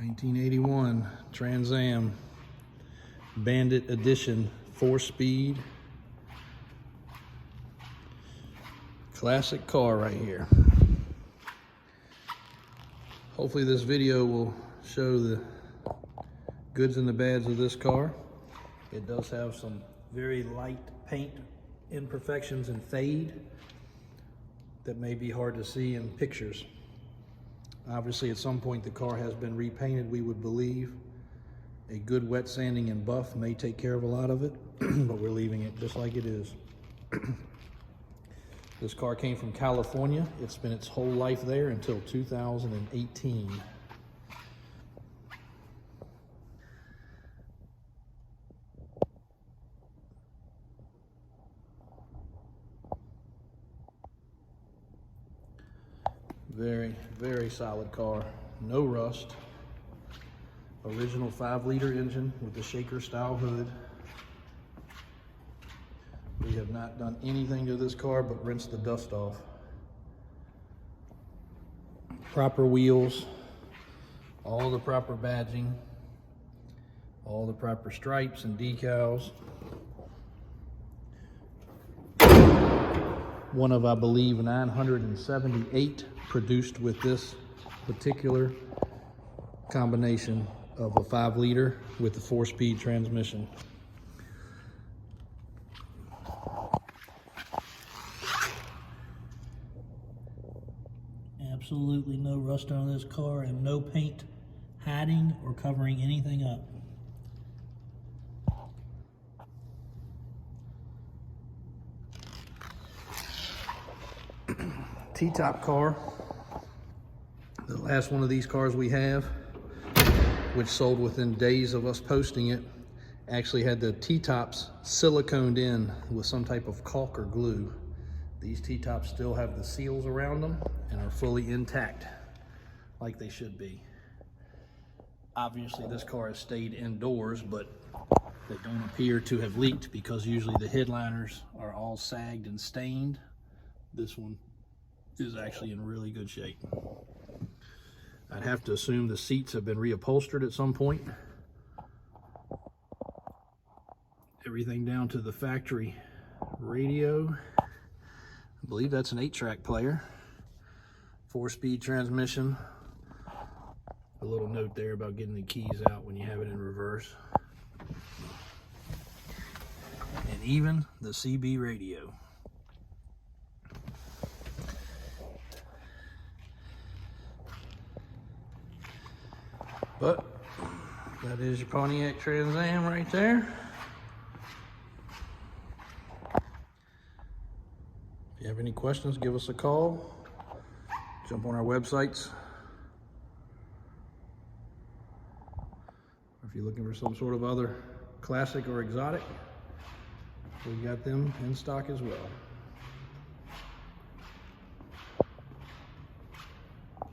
1981 Trans Am Bandit Edition 4-speed. Classic car right here. Hopefully this video will show the goods and the bads of this car. It does have some very light paint imperfections and fade that may be hard to see in pictures. Obviously at some point the car has been repainted, we would believe. A good wet sanding and buff may take care of a lot of it, but we're leaving it just like it is. This car came from California. It's been its whole life there until 2018. Very, very solid car. No rust. Original 5-liter engine with the shaker style hood. We have not done anything to this car but rinse the dust off. Proper wheels, all the proper badging, all the proper stripes and decals. One of, I believe, 978 produced with this particular combination of a 5-liter with the 4-speed transmission. Absolutely no rust on this car and no paint hiding or covering anything up. T-top car, the last one of these cars we have, which sold within days of us posting it, actually had the T-tops siliconed in with some type of caulk or glue. These T-tops still have the seals around them and are fully intact, like they should be. Obviously this car has stayed indoors, but they don't appear to have leaked because usually the headliners are all sagged and stained. This one is actually in really good shape. I'd have to assume the seats have been reupholstered at some point. Everything down to the factory radio. I believe that's an 8-track player. 4-speed transmission. A little note there about getting the keys out when you have it in reverse. And even the CB radio. But that is your Pontiac Trans Am right there. If you have any questions, give us a call. Jump on our websites. Or if you're looking for some sort of other classic or exotic, we got them in stock as well.